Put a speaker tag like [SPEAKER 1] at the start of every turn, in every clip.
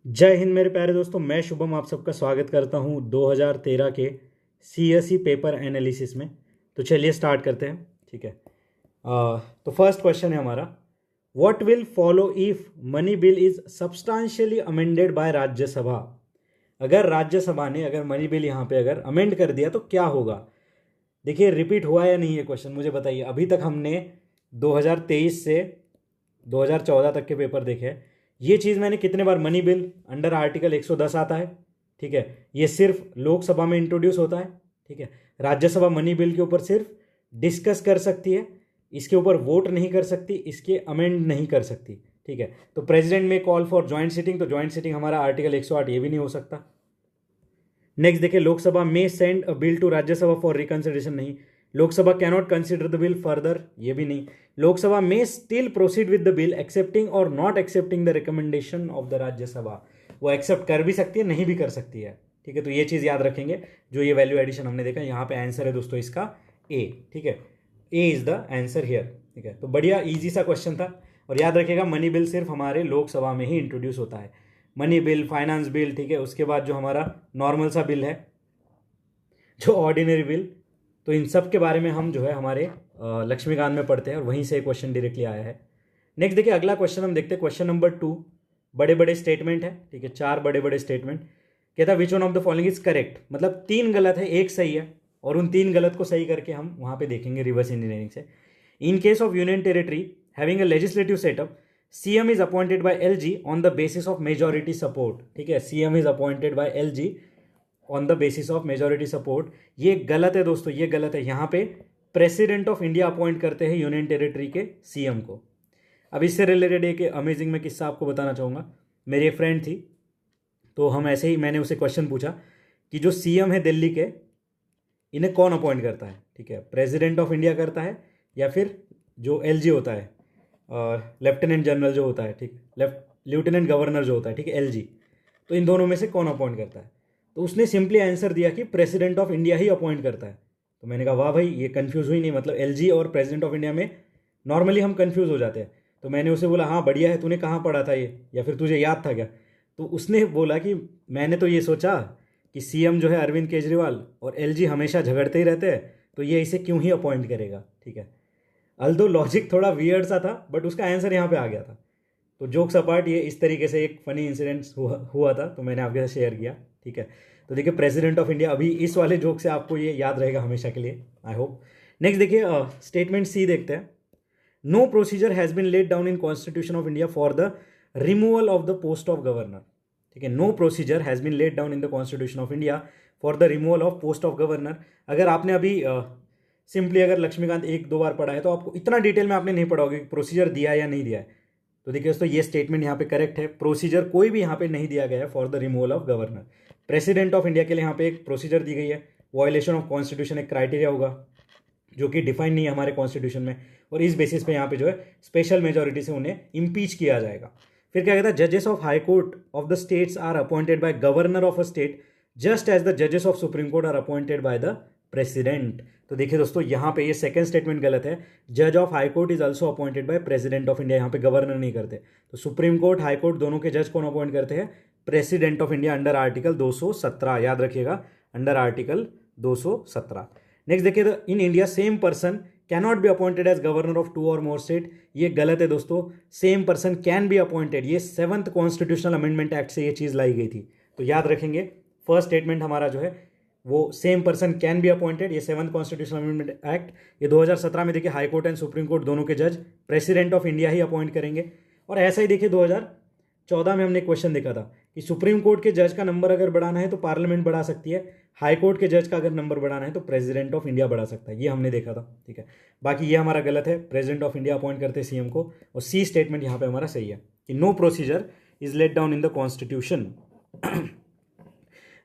[SPEAKER 1] जय हिंद मेरे प्यारे दोस्तों, मैं शुभम आप सबका स्वागत करता हूं 2013 के सीएसई पेपर एनालिसिस में। तो चलिए स्टार्ट करते हैं। ठीक है। तो फर्स्ट क्वेश्चन है हमारा, what will follow if money bill is substantially amended bye Rajya Sabha. अगर राज्यसभा ने अगर मनी बिल यहाँ पे अगर अमेंड कर दिया तो क्या होगा। देखिए रिपीट हुआ या नहीं ये क्वेश्चन मुझे बताइए। अभी तक हमने 2023 से 2014 तक के पेपर देखे हैं। ये चीज़ मैंने कितने बार, मनी बिल अंडर आर्टिकल 110 आता है। ठीक है, ये सिर्फ लोकसभा में इंट्रोड्यूस होता है। ठीक है, राज्यसभा मनी बिल के ऊपर सिर्फ डिस्कस कर सकती है, इसके ऊपर वोट नहीं कर सकती, इसके अमेंड नहीं कर सकती। ठीक है, तो प्रेसिडेंट में कॉल फॉर ज्वाइंट सिटिंग, तो ज्वाइंट सिटिंग हमारा आर्टिकल 108 ये भी नहीं हो सकता। नेक्स्ट देखिए, लोकसभा में send a bill to Rajya Sabha for reconsideration, नहीं। Lok Sabha cannot consider the bill further, ये भी नहीं। लोकसभा में still proceed with the bill accepting और not accepting the recommendation of the Rajya Sabha, वो एक्सेप्ट कर भी सकती है नहीं भी कर सकती है। ठीक है, तो ये चीज़ याद रखेंगे। जो ये वैल्यू एडिशन हमने देखा, यहाँ पे आंसर है दोस्तों इसका ए। ठीक है, ए इज द आंसर हियर। ठीक है, तो बढ़िया इजी सा क्वेश्चन था। और याद रखिएगा मनी बिल सिर्फ हमारे लोकसभा में ही इंट्रोड्यूस होता है। मनी बिल, फाइनेंस बिल, ठीक है, उसके बाद जो हमारा नॉर्मल सा बिल है, जो ऑर्डिनरी बिल, तो इन सब के बारे में हम जो है हमारे लक्ष्मीकांत में पढ़ते हैं और वहीं से क्वेश्चन डायरेक्टली आया है। नेक्स्ट देखिए अगला क्वेश्चन हम देखते हैं, क्वेश्चन नंबर 2। बड़े बड़े स्टेटमेंट है। ठीक है, 4 बड़े बड़े स्टेटमेंट। कहता है विच one of the following is correct, मतलब 3 गलत है 1 सही है, और उन 3 गलत को सही करके हम वहां पे देखेंगे रिवर्स इंजीनियरिंग से। In case of union territory having a legislative setup, CM is appointed by LG on the basis of majority support. ठीक है, CM is appointed by LG on the basis of majority support, ये गलत है दोस्तों, ये गलत है। यहाँ पे प्रेसिडेंट ऑफ इंडिया अपॉइंट करते हैं यूनियन टेरिटरी के सीएम को। अब इससे रिलेटेड एक अमेजिंग मैं किस्सा आपको बताना चाहूँगा। मेरी एक फ्रेंड थी, तो हम ऐसे ही मैंने उसे क्वेश्चन पूछा कि जो सीएम है दिल्ली के, इन्हें कौन अपॉइंट करता है। ठीक है, प्रेसिडेंट ऑफ इंडिया करता है या फिर जो एलजी होता है, लेफ्टिनेंट जनरल जो होता है, ठीक, लेफ्टिनेंट गवर्नर जो होता है, ठीक है, एलजी, तो इन दोनों में से कौन अपॉइंट करता है। तो उसने सिंपली आंसर दिया कि प्रेसिडेंट ऑफ इंडिया ही अपॉइंट करता है। तो मैंने कहा वाह भाई, ये कंफ्यूज हुई नहीं, मतलब एलजी और प्रेसिडेंट ऑफ इंडिया में नॉर्मली हम कंफ्यूज हो जाते हैं। तो मैंने उसे बोला हाँ बढ़िया है, तूने कहाँ पढ़ा था ये, या फिर तुझे याद था क्या। तो उसने बोला कि मैंने तो ये सोचा कि सीएम जो है अरविंद केजरीवाल और एलजी हमेशा झगड़ते ही रहते हैं, तो ये इसे क्यों ही अपॉइंट करेगा। ठीक है, अल्दो लॉजिक थोड़ा वियर्ड सा था, बट उसका आंसर यहाँ पे आ गया था। तो जोक्स अपार्ट, ये इस तरीके से एक फनी इंसिडेंट हुआ था, तो मैंने आपके साथ शेयर किया। ठीक है, तो देखिए प्रेसिडेंट ऑफ इंडिया, अभी इस वाले जोक से आपको ये याद रहेगा हमेशा के लिए, आई होप। नेक्स्ट देखिए स्टेटमेंट सी देखते हैं। No procedure has been laid down in constitution of India for the removal of the post of governor. ठीक है, no procedure has been laid down in the constitution of India for the removal of post of governor. अगर आपने अभी simply अगर लक्ष्मीकांत 1-2 बार पढ़ा है, तो आपको इतना डिटेल में आपने नहीं पढ़ा होगा कि प्रोसीजर दिया या नहीं दिया है। तो देखिए दोस्तों, ये स्टेटमेंट यहाँ पे करेक्ट है, प्रोसीजर कोई भी यहाँ पे नहीं दिया गया है for the removal of governor. President of India के लिए यहाँ पे एक प्रोसीजर दी गई है, वायलेशन ऑफ कॉन्स्टिट्यूशन एक क्राइटेरिया होगा जो कि डिफाइन नहीं है हमारे कॉन्स्टिट्यूशन में, और इस बेसिस पे यहाँ पे जो है स्पेशल मेजोरिटी से उन्हें इम्पीच किया जाएगा। फिर क्या कहता है, जजेस of high court of the states are appointed by governor of a state just as the जजेस of supreme court are appointed by the president. तो देखिए दोस्तों, यहाँ पे ये सेकंड स्टेटमेंट गलत है। जज of high court is also appointed by president of India, यहाँ पे गवर्नर नहीं करते। तो सुप्रीम कोर्ट, हाई कोर्ट दोनों के जज कौन अपॉइंट करते हैं, president of India under article 217, याद रखिएगा अंडर आर्टिकल 217। नेक्स्ट देखिए, in India same person cannot be appointed as governor of 2 और मोर स्टेट, ये गलत है दोस्तों। Same person can be appointed, ये 7th कॉन्स्टिट्यूशनल अमेंडमेंट एक्ट से ये चीज़ लाई गई थी। तो याद रखेंगे फर्स्ट स्टेटमेंट हमारा जो है वो same person can be appointed, ये 7th कॉन्स्टिट्यूशनल अमेंडमेंट एक्ट, ये 2017 में देखिए high court and supreme court दोनों के जज प्रेसिडेंट ऑफ इंडिया ही अपॉइंट करेंगे। और ऐसा ही देखिए 2014 में हमने क्वेश्चन देखा था कि सुप्रीम कोर्ट के जज का नंबर अगर बढ़ाना है तो पार्लियामेंट बढ़ा सकती है, हाई कोर्ट के जज का अगर नंबर बढ़ाना है तो प्रेसिडेंट ऑफ इंडिया बढ़ा सकता है, ये हमने देखा था। ठीक है, बाकी ये हमारा गलत है, प्रेसिडेंट ऑफ इंडिया अपॉइंट करते हैं सीएम को। और सी स्टेटमेंट यहाँ पे हमारा सही है कि no procedure is laid down in the constitution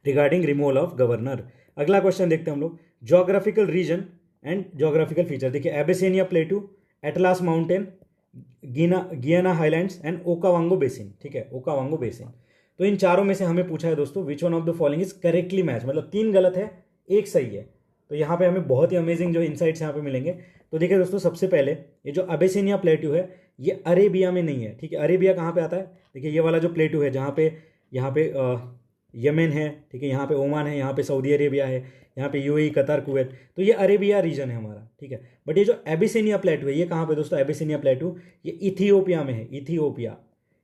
[SPEAKER 1] regarding removal of governor. अगला क्वेश्चन देखते हैं हम लोग, geographical region and geographical feature. देखिए Abyssinia plateau, Atlas mountain, Guiana highlands and Okavango basin. ठीक है, ओकावांगो बेसिन। तो इन चारों में से हमें पूछा है दोस्तों विच one of the following is correctly match, मतलब 3 गलत है 1 सही है। तो यहाँ पे हमें बहुत ही अमेजिंग जो इनसाइट्स यहाँ पे मिलेंगे। तो देखिए दोस्तों, सबसे पहले ये जो अबेसिनिया प्लेटू है ये अरेबिया में नहीं है। ठीक है, अरेबिया कहाँ पे आता है, देखिए ये वाला जो प्लेटू है जहाँ पे यहाँ पे यमन है, ठीक है, यहाँ पे ओमान है, यहाँ पे सऊदी अरेबिया है, यहाँ पे यूएई, कतर, कुवैत, तो ये अरेबिया रीजन है हमारा, ठीक है। बट ये जो एबिसिनिया प्लेटू है ये कहाँ पे दोस्तों, एबिसिनिया प्लेटू ये इथियोपिया में है, इथियोपिया।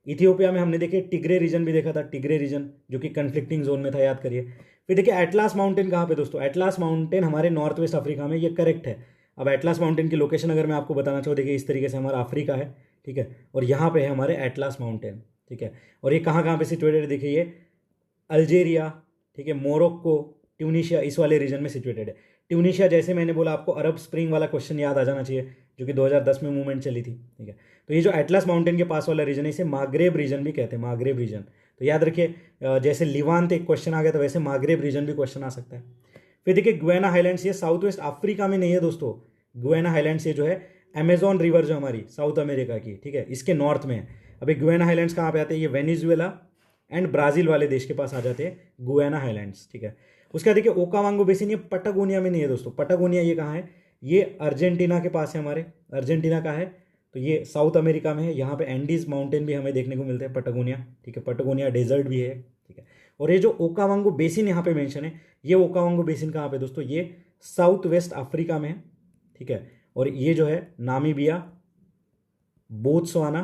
[SPEAKER 1] इथियोपिया में हमने देखे टिग्रे रीजन भी देखा था, टिग्रे रीजन जो कि कन्फ्लिक्टिंग जोन में था, याद करिए। फिर देखिए एटलास माउंटेन कहाँ पे दोस्तों, एटलास माउंटेन हमारे नॉर्थ वेस्ट अफ्रीका में, ये करेक्ट है। अब एटलास माउंटेन की लोकेशन अगर मैं आपको बताना चाहूँ, देखिए इस तरीके से हमारा अफ्रीका है, ठीक है, और यहाँ पे है हमारे एटलास माउंटेन, ठीक है। और ये कहाँ कहाँ पे सिचुएटेड है, देखिए ये अल्जेरिया, ठीक है, मोरक्को, ट्यूनीशिया, इस वाले रीजन में सिचुएटेड है। ट्यूनीशिया जैसे मैंने बोला आपको अरब स्प्रिंग वाला क्वेश्चन याद आ जाना चाहिए, जो कि 2010 में मूवमेंट चली थी, ठीक है। तो ये जो एटलास माउंटेन के पास वाला रीजन है इसे मागरेब रीजन भी कहते हैं, मागरेब रीजन। तो याद रखिए जैसे लिवांत एक क्वेश्चन आ गया था, वैसे मागरेब रीजन भी क्वेश्चन आ सकता है। फिर देखिए गुयाना हाईलैंड्स, ये साउथ वेस्ट अफ्रीका में नहीं है दोस्तों। गुयाना हाईलैंड्स ये जो है अमेजॉन रिवर जो हमारी साउथ अमेरिका की, ठीक है, इसके नॉर्थ में है। अभी गुयाना हाईलैंड्स कहाँ पे आते हैं, ये वेनेजुएला एंड ब्राजील वाले देश के पास आ जाते हैं गुयाना हाईलैंड्स, ठीक है। उसके बाद देखिए ओकावांगो बेसिन, ये पटागोनिया में नहीं है दोस्तों। पटागोनिया ये कहाँ है, ये अर्जेंटीना के पास है, हमारे अर्जेंटीना का है, तो ये साउथ अमेरिका में है। यहाँ पे एंडीज माउंटेन भी हमें देखने को मिलते हैं, पटागोनिया, ठीक है, पटागोनिया डेजर्ट भी है, ठीक है। और ये जो ओकावांगो बेसिन यहाँ पे मेंशन है, ये ओकावांगो बेसिन कहाँ पे दोस्तों, ये साउथ वेस्ट अफ्रीका में है, ठीक है। और ये जो है नामीबिया, बोत्सवाना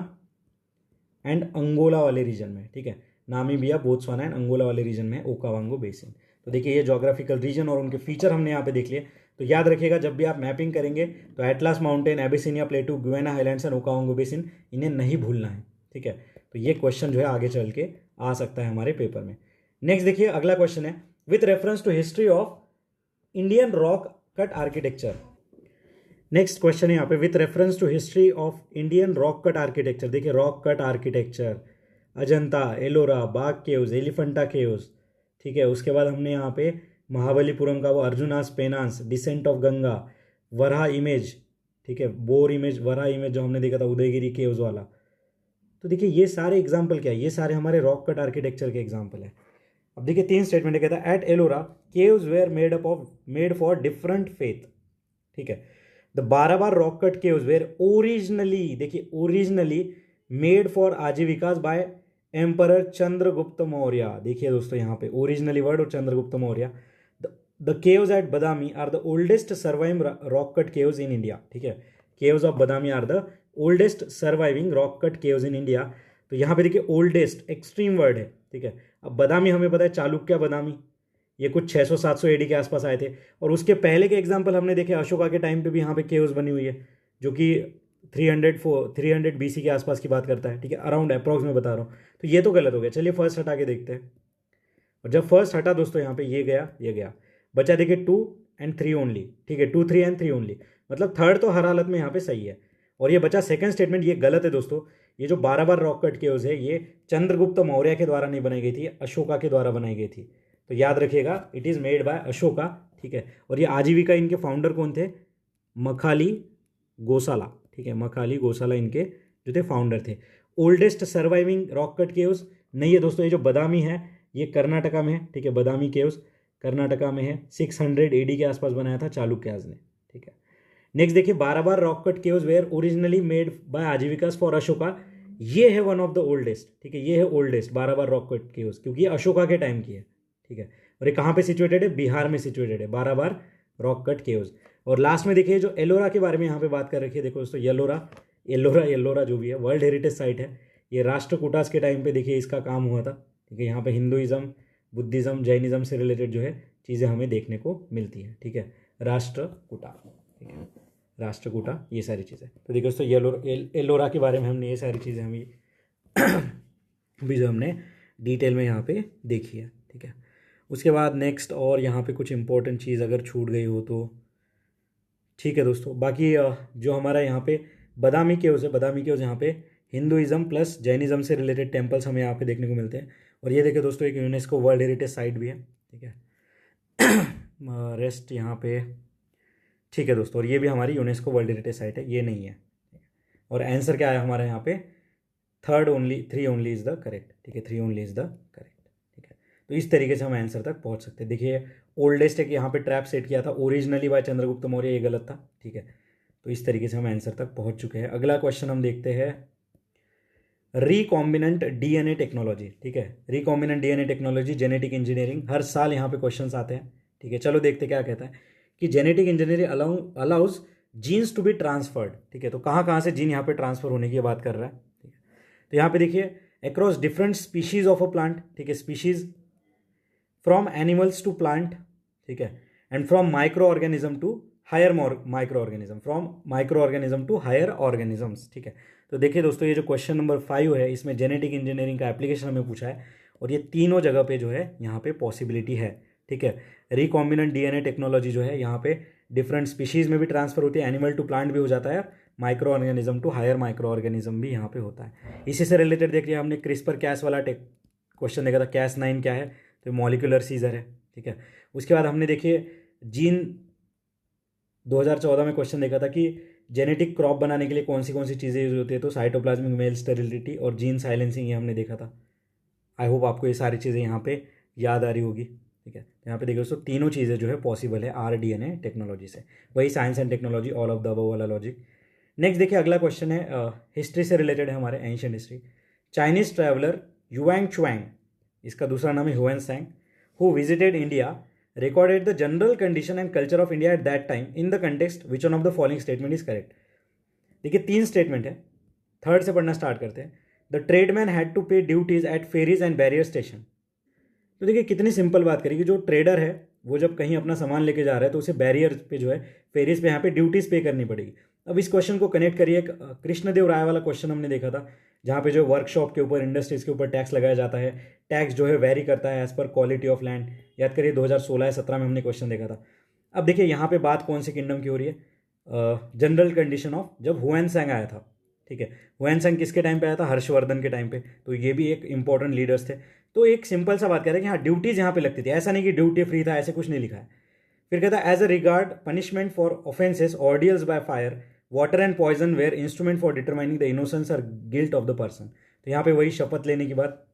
[SPEAKER 1] एंड अंगोला वाले रीजन में, ठीक है, नामीबिया, बोत्सवाना एंड अंगोला वाले रीजन में ओकावांगो बेसिन। तो देखिए ये ज्योग्राफिकल रीजन और उनके फीचर हमने यहाँ पे देख लिए। तो याद रखिएगा जब भी आप मैपिंग करेंगे तो atlas mountain, Abyssinia प्लेटू, Guyana highlands and Okavango basin, इन्हें नहीं भूलना है, ठीक है। तो ये क्वेश्चन जो है आगे चल के आ सकता है हमारे पेपर में। नेक्स्ट देखिए अगला क्वेश्चन है, with reference to history of Indian rock cut architecture. Next question है यहाँ पे, with reference to history of Indian rock cut architecture. देखिए rock cut architecture, Ajanta, Ellora, Bagh caves, Elephanta caves, ठीक है। उसके बाद हमने यहाँ पे महाबलीपुरम का वो Arjuna's penance, descent of Ganga, Varaha image, ठीक है, बोर इमेज, वराह इमेज जो हमने देखा था उदयगिरी केव्स वाला। तो देखिए ये सारे एग्जाम्पल क्या है, ये सारे हमारे रॉक कट आर्किटेक्चर के एग्जाम्पल है। अब देखिए 3 स्टेटमेंट कहता है, at Ellora caves were made for different faith, ठीक है। The Barabar rock cut caves were originally, देखिए originally made for Ajivikas by emperor Chandragupta Maurya. देखिए दोस्तों यहाँ पे ओरिजिनली वर्ड और Chandragupta Maurya. The caves at Badami are the oldest surviving rock cut caves in India, ठीक है। Caves of Badami are the oldest surviving rock cut caves in India. तो यहाँ पे देखिए ओल्डेस्ट एक्सट्रीम वर्ड है, ठीक है। अब बदामी हमें पता है चालुक्य बदामी, ये कुछ 600-700 एडी के आसपास आए थे। और उसके पहले के एग्जाम्पल हमने देखे अशोका के टाइम पे भी यहाँ पे केव्स बनी हुई है, जो कि 300 BC के आसपास की बात करता है, ठीक है, अराउंड अप्रॉक्स में बता रहा हूँ। तो ये तो गलत हो गया, चलिए फर्स्ट हटा के देखते हैं। और जब फर्स्ट हटा दोस्तों यहाँ पे ये गया, ये गया, बचा देखिए 2 and 3 ओनली, ठीक है, 2, 3 and 3 ओनली, मतलब थर्ड तो हर हालत में यहाँ पे सही है। और ये बचा सेकंड स्टेटमेंट, ये गलत है दोस्तों। ये जो 12 रॉक कट केव्स है ये चंद्रगुप्त मौर्य के द्वारा नहीं बनाई गई थी, अशोका के द्वारा बनाई गई थी। तो याद रखिएगा it is made by Ashoka, ठीक है। और ये आजीविका इनके फाउंडर कौन थे, मखाली गोसाला, ठीक है, मखाली गोसाला इनके जो थे फाउंडर थे। Oldest surviving rock cut caves नहीं है दोस्तों, ये जो बदामी है ये कर्नाटका में है, ठीक है, बदामी केव्स कर्नाटका में है, 600 AD के आसपास बनाया था चालुक्याज ने, ठीक है। नेक्स्ट देखिए 12 rock cut caves were originally made by Ajivikas for Ashoka, ये है वन ऑफ द ओल्डेस्ट, ठीक है, ये है ओल्डेस्ट 12 रॉक कट केव्स, क्योंकि ये अशोका के टाइम की है, ठीक है। और ये कहाँ पे सिचुएटेड है, बिहार में सिचुएटेड है 12 रॉक कट केव्स। और लास्ट में देखिए जो एलोरा के बारे में यहाँ पे बात कर रखी है, देखो दोस्तों एलोरा जो भी है वर्ल्ड हेरिटेज साइट है। ये राष्ट्रकूटास के टाइम पे देखिए इसका काम हुआ था, ठीक है। यहाँ पे हिंदुइज्म, बुद्धिज़्म, जैनिज्म से रिलेटेड जो है चीज़ें हमें देखने को मिलती है, ठीक है, राष्ट्रकूटा, ठीक है, राष्ट्रकूटा, ये सारी चीज़ें। तो देखिए दोस्तों एलोरा के बारे में हमने ये सारी चीज़ें हमें भी जो हमने डिटेल में यहाँ पे देखी है, ठीक है। उसके बाद नेक्स्ट और यहाँ पे कुछ इंपॉर्टेंट चीज़ अगर छूट गई हो तो ठीक है दोस्तों। बाकी जो हमारा यहाँ पे बदामी केव्स है, बदामी केव्स यहाँ पे हिंदुइज्म प्लस जैनिज्म से रिलेटेड टेम्पल्स हमें यहाँ पे देखने को मिलते हैं। और ये देखिए दोस्तों एक यूनेस्को वर्ल्ड हेरिटेज साइट भी है, ठीक है। रेस्ट यहाँ पे ठीक है दोस्तों, और ये भी हमारी यूनेस्को वर्ल्ड हेरिटेज साइट है, ये नहीं है। और आंसर क्या है हमारे यहाँ पे, 3 ओनली इज़ द करेक्ट, ठीक है, 3 ओनली इज़ द करेक्ट, ठीक है। तो इस तरीके से हम आंसर तक पहुँच सकते हैं। देखिए ओल्डेस्ट एक यहाँ पे ट्रैप सेट किया था ओरिजिनली बाय चंद्रगुप्त मौर्य, ये गलत था, ठीक है। तो इस तरीके से हम आंसर तक पहुँच चुके हैं। अगला क्वेश्चन हम देखते हैं, रिकॉम्बिनेंट डीएनए टेक्नोलॉजी, ठीक है, recombinant DNA technology, genetic engineering, हर साल यहाँ पे क्वेश्चंस आते हैं, ठीक है। चलो देखते क्या कहता है कि genetic engineering allows genes to be transferred, ठीक है। तो कहाँ कहाँ से जीन यहाँ पे ट्रांसफर होने की बात कर रहा है, ठीक है। तो यहाँ पे देखिए across different species of a plant, ठीक है, species from animals to plant, ठीक है, and from micro organism to higher micro organism, from micro organism to higher organisms, ठीक है। तो देखिए दोस्तों ये जो क्वेश्चन नंबर 5 है इसमें जेनेटिक इंजीनियरिंग का एप्लीकेशन हमें पूछा है और ये तीनों जगह पे जो है यहाँ पे पॉसिबिलिटी है, ठीक है। रिकॉम्बिनेंट डीएनए टेक्नोलॉजी जो है यहाँ पे डिफरेंट स्पीशीज में भी ट्रांसफर होती है, एनिमल टू प्लांट भी हो जाता है, micro organism to higher micro organism भी यहाँ पे होता है। इसी से रिलेटेड देखिए हमने क्रिस्पर कैस वाला क्वेश्चन देखा था, कैस 9 क्या है, तो मॉलिक्यूलर सीजर है, ठीक है। उसके बाद हमने देखिए जीन 2014 में क्वेश्चन देखा था कि जेनेटिक क्रॉप बनाने के लिए कौन सी चीज़ें यूज होती है, तो साइटोप्लाज्मिक मेल स्टेरिलिटी और जीन साइलेंसिंग ये हमने देखा था। आई होप आपको ये सारी चीज़ें यहाँ पे याद आ रही होगी, ठीक है। तो यहाँ पे देखिए दोस्तों तीनों चीज़ें जो है पॉसिबल है RDNA टेक्नोलॉजी से, वही science and technology, all of the above वाला लॉजिक। नेक्स्ट देखिए अगला क्वेश्चन है हिस्ट्री से रिलेटेड है, हमारे ancient history. Chinese traveller Yuan Chwang, इसका दूसरा नाम है Hiuen who visited India, recorded the general condition and culture of India at that time in the context which one of the following statement is correct। देखिए 3 statement है, third से पढ़ना start करते हैं। The tradesman had to pay duties at ferries and barrier station. तो देखिए कितनी simple बात करिए कि जो ट्रेडर है वो जब कहीं अपना सामान लेके जा रहा है तो उसे बैरियर पे जो है फेरीज पे यहाँ पे ड्यूटीज पे करनी पड़ेगी। अब इस क्वेश्चन को कनेक्ट करिए, कृष्णदेव राय वाला क्वेश्चन हमने देखा था जहाँ पे जो वर्कशॉप के ऊपर, इंडस्ट्रीज के ऊपर टैक्स लगाया जाता है, टैक्स जो है वेरी करता है as per quality of land. याद करिए 2016 या 17 में हमने क्वेश्चन देखा था। अब देखिए यहाँ पे बात कौन सी किंगडम की हो रही है, जनरल कंडीशन ऑफ जब हुएनसैंग आया था, ठीक है। हुएनसैंग किसके टाइम पे आया था, हर्षवर्धन के टाइम पे, तो ये भी एक इंपॉर्टेंट लीडर्स थे। तो एक सिंपल सा बात कह रहे हैं कि हाँ ड्यूटीज यहाँ पे लगती थी, ऐसा नहीं कि ड्यूटी फ्री था, ऐसे कुछ नहीं लिखा है। फिर कहता है as a regard punishment for offences ordeals by fire, water and poison were instrument for determining the innocence और गिल्ट ऑफ द पर्सन। तो यहाँ पे वही शपथ लेने की बात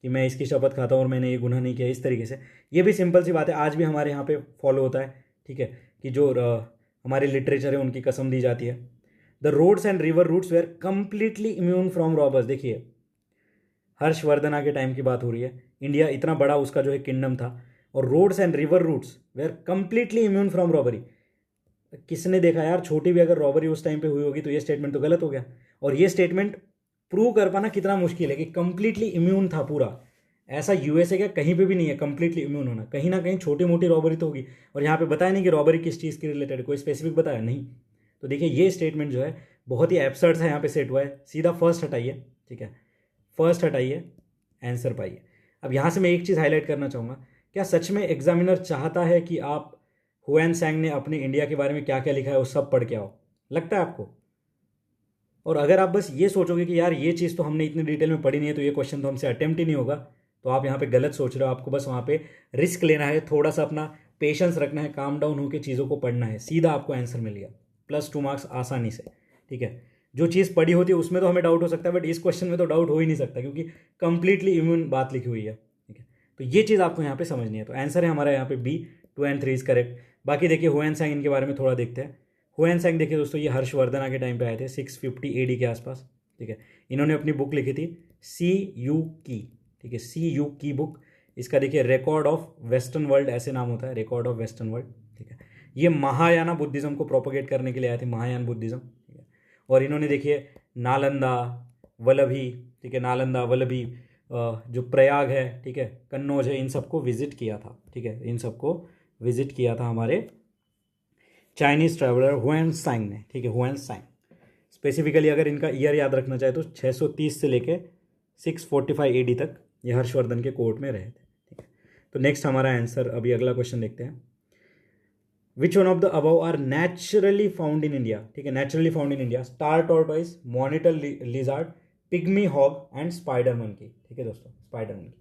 [SPEAKER 1] कि मैं इसकी शपथ खाता हूँ और मैंने ये गुनाह नहीं किया, इस तरीके से। ये भी सिंपल सी बात है, आज भी हमारे यहाँ पे फॉलो होता है, ठीक है, कि जो हमारे लिटरेचर है उनकी कसम दी जाती है। The roads and river routes were completely immune from robbers. देखिए हर्षवर्धना के टाइम की बात हो रही है, इंडिया इतना बड़ा उसका जो है किंगडम था, और roads and river routes were completely immune from robbery. किसने देखा यार, छोटी भी अगर रॉबरी उस टाइम पे हुई होगी तो ये स्टेटमेंट तो गलत हो गया। और ये स्टेटमेंट प्रूव कर पाना कितना मुश्किल है कि कंप्लीटली इम्यून था पूरा। ऐसा यूएसए का कहीं पे भी नहीं है कंप्लीटली इम्यून होना, कहीं ना कहीं छोटी मोटी रॉबरी तो होगी। और यहाँ पे बताया नहीं कि रॉबरी किस चीज़ के रिलेटेड, कोई स्पेसिफिक बताया नहीं। तो देखिए ये स्टेटमेंट जो है बहुत ही एब्सर्ड है, यहाँ पे सेट हुआ है। सीधा फर्स्ट हटाइए, ठीक है, फर्स्ट हटाइए, आंसर पाइए। अब यहाँ से मैं एक चीज़ हाईलाइट करना चाहूँगा, क्या सच में एग्जामिनर चाहता है कि आप हुएनसैंग ने अपने इंडिया के बारे में क्या क्या लिखा है वो सब पढ़ के आओ? लगता है आपको? और अगर आप बस ये सोचोगे कि यार ये चीज़ तो हमने इतनी डिटेल में पढ़ी नहीं है तो ये क्वेश्चन तो हमसे अटेम्प्ट ही नहीं होगा, तो आप यहाँ पे गलत सोच रहे हो। आपको बस वहाँ पे रिस्क लेना है, थोड़ा सा अपना पेशेंस रखना है, काम डाउन होकर चीज़ों को पढ़ना है, सीधा आपको आंसर मिल गया, +2 मार्क्स आसानी से, ठीक है। जो चीज़ पढ़ी होती है उसमें तो हमें डाउट हो सकता है, बट इस क्वेश्चन में तो डाउट हो ही नहीं सकता क्योंकि कंप्लीटली इम्यून बात लिखी हुई है, ठीक है। तो ये चीज़ आपको यहाँ पे समझनी है। तो आंसर है हमारा यहाँ पे B, 2 and 3 इज करेक्ट। बाकी देखिए हुएनसैंग इनके बारे में थोड़ा देखते हैं। हुएनसैंग देखिए दोस्तों ये हर्षवर्धना के टाइम पे आए थे 650 AD के आसपास, ठीक है। इन्होंने अपनी बुक लिखी थी CU की, ठीक है, CU की बुक। इसका देखिए रिकॉर्ड ऑफ वेस्टर्न वर्ल्ड ऐसे नाम होता है, रिकॉर्ड ऑफ वेस्टर्न वर्ल्ड, ठीक है। ये महायाना बुद्धिज्म को प्रोपोगेट करने के लिए आए थे, महायान बुद्धिज्म, ठीक है। और इन्होंने देखिए नालंदा, वल्लभी, ठीक है, नालंदा, वल्लभी, जो प्रयाग है, ठीक है, कन्नौज है, इन सबको विजिट किया था, ठीक है, इन सबको विजिट किया था हमारे चाइनीज़ ट्रैवलर हुएनसैंग ने, ठीक है, हुएनसैंग। स्पेसिफिकली अगर इनका ईयर याद रखना चाहे तो 630 से लेके 645 AD तक ये हर्षवर्धन के कोर्ट में रहे थे, ठीक है। तो नेक्स्ट हमारा आंसर, अभी अगला क्वेश्चन देखते हैं। Which one of the above are naturally found in India, ठीक है, naturally found in India, star tortoise, monitor lizard, pygmy hog and spider monkey, ठीक है दोस्तों, स्पाइडर मंकी।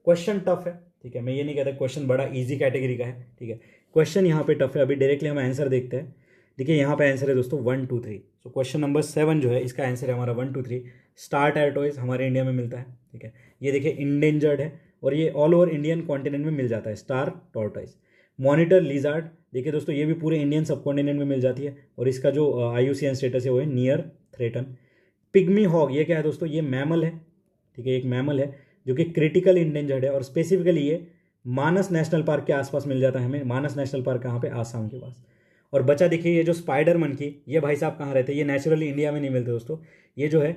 [SPEAKER 1] क्वेश्चन टफ है, ठीक है, मैं ये नहीं कहता क्वेश्चन बड़ा इजी कैटेगरी का है, ठीक है, क्वेश्चन यहाँ पे टफ है। अभी डायरेक्टली हम आंसर देखते हैं। देखिए यहाँ पे आंसर है दोस्तों 1 2 3। सो क्वेश्चन नंबर 7 जो है इसका आंसर है हमारा 1 2 3। स्टार टॉर्टोइस हमारे इंडिया में मिलता है, ठीक है, ये देखिए इंडेंजर्ड है और ये ऑल ओवर इंडियन कॉन्टिनेंट में मिल जाता है, स्टार टॉर्टोइस। मॉनिटर लिजार्ड देखिए दोस्तों ये भी पूरे इंडियन सब कॉन्टिनेंट में मिल जाती है और इसका जो IUCN स्टेटस है वो है नियर थ्रेटन। पिग्मी हॉग, ये क्या है दोस्तों, ये मैमल है, ठीक है, एक मैमल है जो कि क्रिटिकल इंडेंजर्ड है, और स्पेसिफिकली ये मानस नेशनल पार्क के आसपास मिल जाता है हमें। मानस नेशनल पार्क कहाँ पे, आसाम के पास। और बचा देखिए ये जो स्पाइडर मंकी, ये भाई साहब कहाँ रहते हैं, ये नेचुरली इंडिया में नहीं मिलते दोस्तों, ये जो है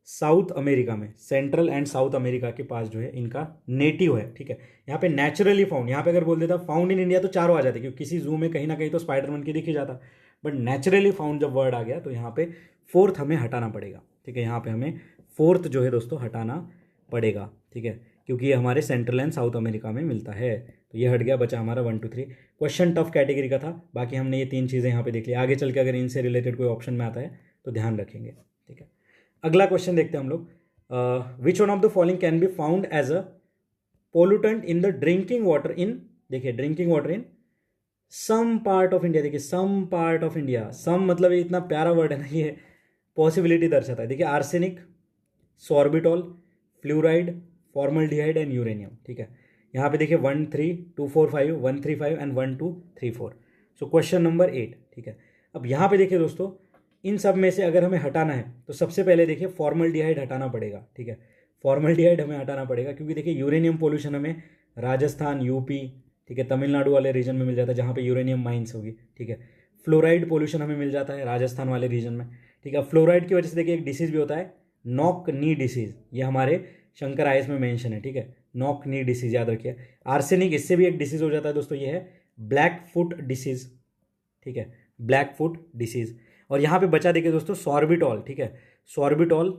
[SPEAKER 1] साउथ अमेरिका में, सेंट्रल एंड साउथ अमेरिका के पास जो है इनका नेटिव है, ठीक है। यहाँ पे नेचुरली फाउंड, यहाँ पे अगर बोल देता फाउंड इन इंडिया तो चारों आ जाते, क्योंकि किसी जू में कहीं ना कहीं तो स्पाइडर मंकी दिख ही जाता, बट नेचुरली फाउंड जब वर्ड आ गया तो यहाँ पे फोर्थ हमें हटाना पड़ेगा, ठीक है। यहाँ पे हमें फोर्थ जो है दोस्तों हटाना पड़ेगा, ठीक है, क्योंकि ये हमारे सेंट्रल एंड साउथ अमेरिका में मिलता है। तो ये हट गया, बचा हमारा 1 2 3। क्वेश्चन टफ कैटेगरी का था, बाकी हमने ये 3 चीज़ें यहाँ पे देख ली। आगे चल के अगर इनसे रिलेटेड कोई ऑप्शन में आता है तो ध्यान रखेंगे, ठीक है। अगला क्वेश्चन देखते हैं हम लोग। Which one of the following can be found as a pollutant in the drinking water in, देखिए drinking water in some part of India, देखिए some part of India, some मतलब ये इतना प्यारा वर्ड है ना, ये पॉसिबिलिटी दर्शाता है। देखिए arsenic, sorbitol, fluoride, formaldehyde and uranium, ठीक है। यहाँ पे देखिए 1 3 2 4 5 1 3 5 एंड 1 2 3 4। सो क्वेश्चन नंबर 8, ठीक है। अब यहाँ पे देखिए दोस्तों, इन सब में से अगर हमें हटाना है तो सबसे पहले देखिए फॉर्मल्डिहाइड हटाना पड़ेगा, ठीक है। फॉर्मल्डिहाइड हमें हटाना पड़ेगा क्योंकि देखिए यूरेनियम पोल्यूशन हमें राजस्थान, यूपी, ठीक है, तमिलनाडु वाले रीजन में मिल जाता है जहाँ पे यूरेनियम माइंस होगी, ठीक है। फ्लोराइड पोल्यूशन हमें मिल जाता है राजस्थान वाले रीजन में, ठीक है। फ्लोराइड की वजह से देखिए एक डिसीज भी होता है नॉक नी डिसीज, ये हमारे शंकर आईएएस में मेंशन है, ठीक है, नॉक नी डिसीज, याद रखिए। आर्सेनिक, इससे भी एक डिसीज हो जाता है दोस्तों, ये है ब्लैक फुट डिसीज, ठीक है, ब्लैक फुट डिसीज। और यहाँ पे बचा देखिए दोस्तों सॉर्बिटॉल, ठीक है, सॉर्बिटॉल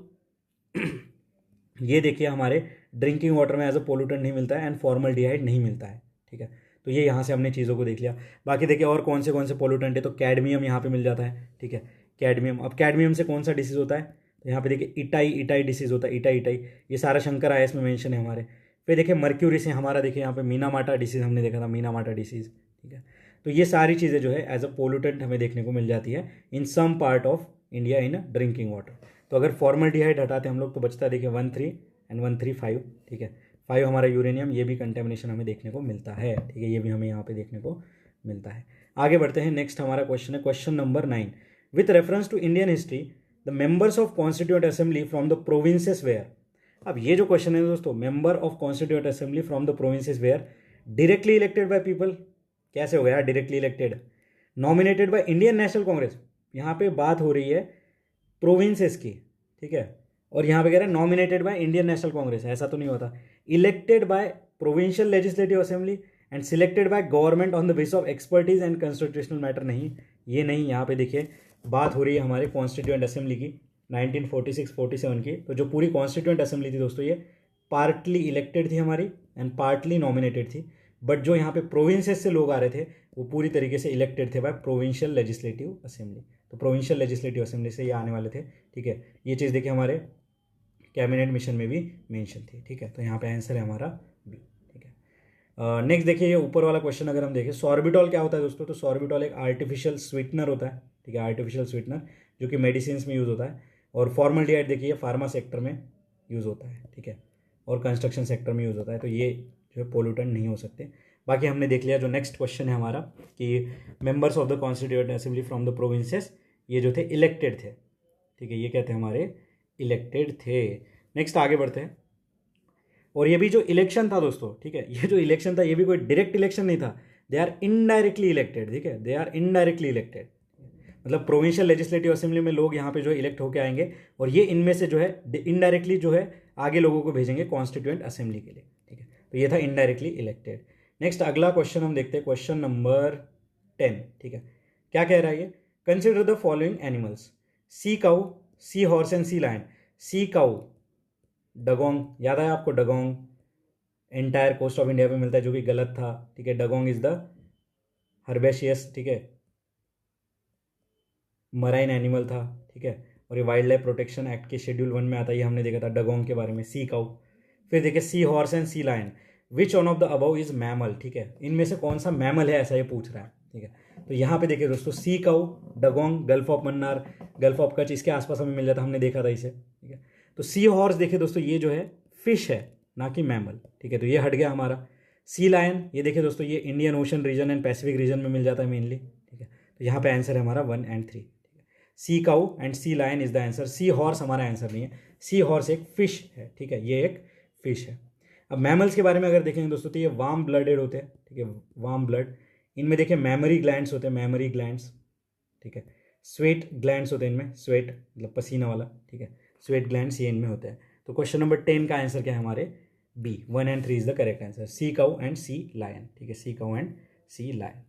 [SPEAKER 1] ये देखिए हमारे ड्रिंकिंग वाटर में एज अ पोल्यूटेंट नहीं मिलता है एंड फॉर्मल्डिहाइड नहीं मिलता है, ठीक है। तो ये यहाँ से हमने चीज़ों को देख लिया। बाकी देखिए और कौन से पोल्यूटेंट है, तो कैडमियम यहाँ पे मिल जाता है, ठीक है, कैडमियम। अब कैडमियम से कौन सा डिसीज होता है, तो यहाँ पे देखिए इटाई डिसीज होता है, इटाई, ये सारा शंकर आईएएस में मेंशन है हमारे। फिर देखिए मर्क्यूरी से हमारा देखिए यहाँ पे मीनामाटा डिसीज हमने देखा था, मीनामाटा डिसीज, ठीक है। तो ये सारी चीज़ें जो है एज अ पोल्यूटेंट हमें देखने को मिल जाती है in some part of India in drinking water. तो अगर फॉर्मल्डिहाइड हटाते हम लोग तो बचता है देखिए 1 3 एंड 1 3 5, ठीक है। 5 हमारा यूरेनियम, ये भी कंटेमिनेशन हमें देखने को मिलता है, ठीक है, ये भी हमें यहाँ पे देखने को मिलता है। आगे बढ़ते हैं, नेक्स्ट हमारा क्वेश्चन है question number 9। With reference to Indian history the members of constituent assembly from the provinces were. अब ये जो क्वेश्चन है दोस्तों, member of constituent assembly from the provinces were directly elected by people, कैसे हो गया directly elected, nominated by Indian National Congress, यहाँ पे बात हो रही है प्रोविंसेस की, ठीक है, और यहाँ पे कह रहा है nominated by Indian National Congress, ऐसा तो नहीं होता। Elected by provincial legislative assembly and selected by government on the basis of expertise and constitutional matter, नहीं, ये नहीं। यहाँ पे देखिए बात हो रही है हमारे कॉन्स्टिट्यूएंट असेंबली की 1946-47 की। तो जो पूरी कॉन्स्टिट्यूएंट असेंबली थी दोस्तों, ये पार्टली इलेक्टेड थी हमारी एंड पार्टली नॉमिनेटेड थी, बट जो यहाँ पे प्रोविंसेस से लोग आ रहे थे वो पूरी तरीके से इलेक्टेड थे बाय प्रोविंशियल लेजिस्लेटिव असेंबली। तो प्रोविंशियल लेजिस्लेटिव असेंबली से ये आने वाले थे, ठीक है। ये चीज़ देखिए हमारे कैबिनेट मिशन में भी मेंशन थी, ठीक है। तो यहाँ पे आंसर है हमारा बी, ठीक है। नेक्स्ट देखिए ये ऊपर वाला क्वेश्चन अगर हम देखें, सॉर्बिटॉल क्या होता है दोस्तों, तो सॉर्बिटॉल एक आर्टिफिशियल स्वीटनर होता है, ठीक है, आर्टिफिशियल स्वीटनर जो कि मेडिसिन में यूज़ होता है। और फॉर्मल्डिहाइड देखिए फार्मा सेक्टर में यूज़ होता है, ठीक है, और कंस्ट्रक्शन सेक्टर में यूज़ होता है। तो ये जो है पोल्यूटेंट नहीं हो सकते। बाकी हमने देख लिया। जो नेक्स्ट क्वेश्चन है हमारा कि members of the constituent assembly from the provinces, ये जो थे इलेक्टेड थे, ठीक है, ये कहते हैं हमारे इलेक्टेड थे। नेक्स्ट आगे बढ़ते हैं। और ये भी जो इलेक्शन था दोस्तों, ठीक है, ये जो इलेक्शन था ये भी कोई डायरेक्ट इलेक्शन नहीं था, दे आर इनडायरेक्टली इलेक्टेड, ठीक है, दे आर इनडायरेक्टली इलेक्टेड। मतलब प्रोविंशियल लेजिस्लेटिव असेंबली में लोग यहाँ पे जो है इलेक्ट होकर आएंगे और ये इनमें से जो है इनडायरेक्टली जो है आगे लोगों को भेजेंगे कॉन्स्टिट्यूएंट असेंबली के लिए, ठीक है। तो ये था इनडायरेक्टली इलेक्टेड। नेक्स्ट अगला क्वेश्चन हम देखते हैं, क्वेश्चन नंबर 10, ठीक है। क्या कह रहा है ये, consider the following animals, sea cow, sea horse and sea lion. Sea cow dugong, याद है आपको, dugong entire coast of India पे मिलता है जो कि गलत था, ठीक है। डगोंग इज द हर्बेशियस, ठीक है, मराइन एनिमल था, ठीक है, और ये वाइल्ड लाइफ प्रोटेक्शन एक्ट के शेड्यूल 1 में आता है, ये हमने देखा था डगोंग के बारे में। सी काउ, फिर देखिए sea horse and sea lion, which one of the above is mammal, ठीक है, इनमें से कौन सा मैमल है ऐसा ये पूछ रहा है, ठीक है। तो यहाँ पे देखिए दोस्तों, sea cow, dugong, gulf of Mannar, gulf of Kutch, इसके आसपास हमें मिल जाता, हमने देखा था इसे, ठीक है। तो सी हॉर्स देखिए दोस्तों, ये जो है फिश है ना कि मैमल, ठीक है, तो ये हट गया हमारा। सी लायन, ये देखिए दोस्तों, ये Indian Ocean region and Pacific region में मिल जाता है मेनली, ठीक है। तो यहाँ पे आंसर है हमारा 1 और 3। Sea cow and sea lion is the answer. Sea horse हमारा आंसर नहीं है, सी हॉर्स एक फिश है, ठीक है, ये एक फिश है। अब मैमल्स के बारे में अगर देखेंगे दोस्तों तो ये वार्म ब्लडेड होते हैं, ठीक है, वार्म ब्लड। इनमें देखिए मैमरी ग्लैंड्स होते हैं, मैमरी ग्लैंड्स, ठीक है। स्वेट ग्लैंड्स होते हैं इनमें, स्वेट मतलब पसीना वाला, ठीक है, स्वेट ग्लैंड्स ये इनमें होते हैं। तो क्वेश्चन नंबर 10 का आंसर क्या है हमारे B, 1 and 3 is the correct answer, sea cow and sea lion, ठीक है, sea cow and sea lion.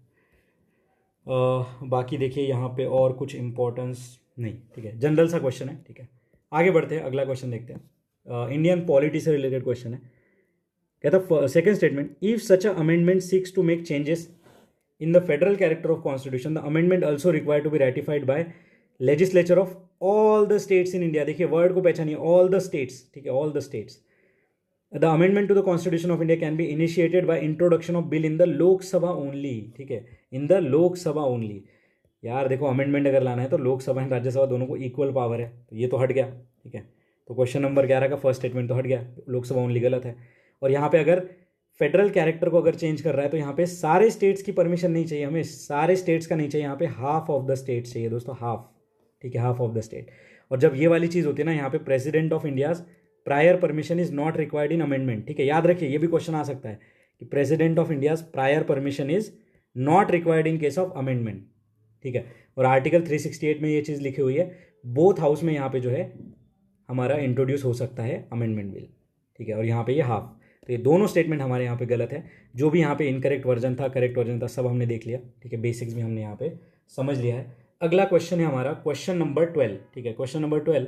[SPEAKER 1] बाकी देखिए यहाँ पे और कुछ इंपॉर्टेंस नहीं, ठीक है, जनरल सा क्वेश्चन है, ठीक है। आगे बढ़ते हैं, अगला क्वेश्चन देखते हैं। इंडियन पॉलिटी से रिलेटेड क्वेश्चन है। कहता second statement, if such a amendment seeks to make changes in the federal character of constitution, the amendment also required to be ratified by legislature of all the states in India. देखिए word को पहचानिए, all the states, ठीक है, all the states. The amendment to the constitution of India can be initiated by introduction of bill in the Lok Sabha only, ठीक है, इन the Lok Sabha only. यार देखो amendment अगर लाना है तो लोकसभा एंड राज्यसभा दोनों को इक्वल पावर है, तो ये तो हट गया, ठीक है। तो क्वेश्चन नंबर 11 का फर्स्ट स्टेटमेंट तो हट गया, लोकसभा ओनली गलत है। और यहाँ पे अगर फेडरल कैरेक्टर को अगर चेंज कर रहा है तो यहाँ पे सारे स्टेट्स की परमिशन नहीं चाहिए हमें, सारे स्टेट्स का नहीं चाहिए, यहाँ पे हाफ ऑफ द स्टेट्स चाहिए दोस्तों, हाफ, ठीक है, हाफ ऑफ द स्टेट। और जब ये वाली चीज़ होती है ना, यहाँ पे president of India's prior permission is not required in amendment, ठीक है, याद रखिए, ये भी क्वेश्चन आ सकता है कि president of India's prior permission is not required in case of amendment, ठीक है। और आर्टिकल 368 में ये चीज़ लिखी हुई है, बोथ हाउस में यहाँ पे जो है हमारा इंट्रोड्यूस हो सकता है अमेंडमेंट बिल, ठीक है। और यहाँ पे ये हाफ, तो ये दोनों स्टेटमेंट हमारे यहाँ पे गलत है। जो भी यहाँ पे इनकरेक्ट वर्जन था, करेक्ट वर्जन था, सब हमने देख लिया, ठीक है, बेसिक्स भी हमने यहाँ पे समझ लिया है। अगला क्वेश्चन है हमारा क्वेश्चन नंबर 12, ठीक है, question number 12,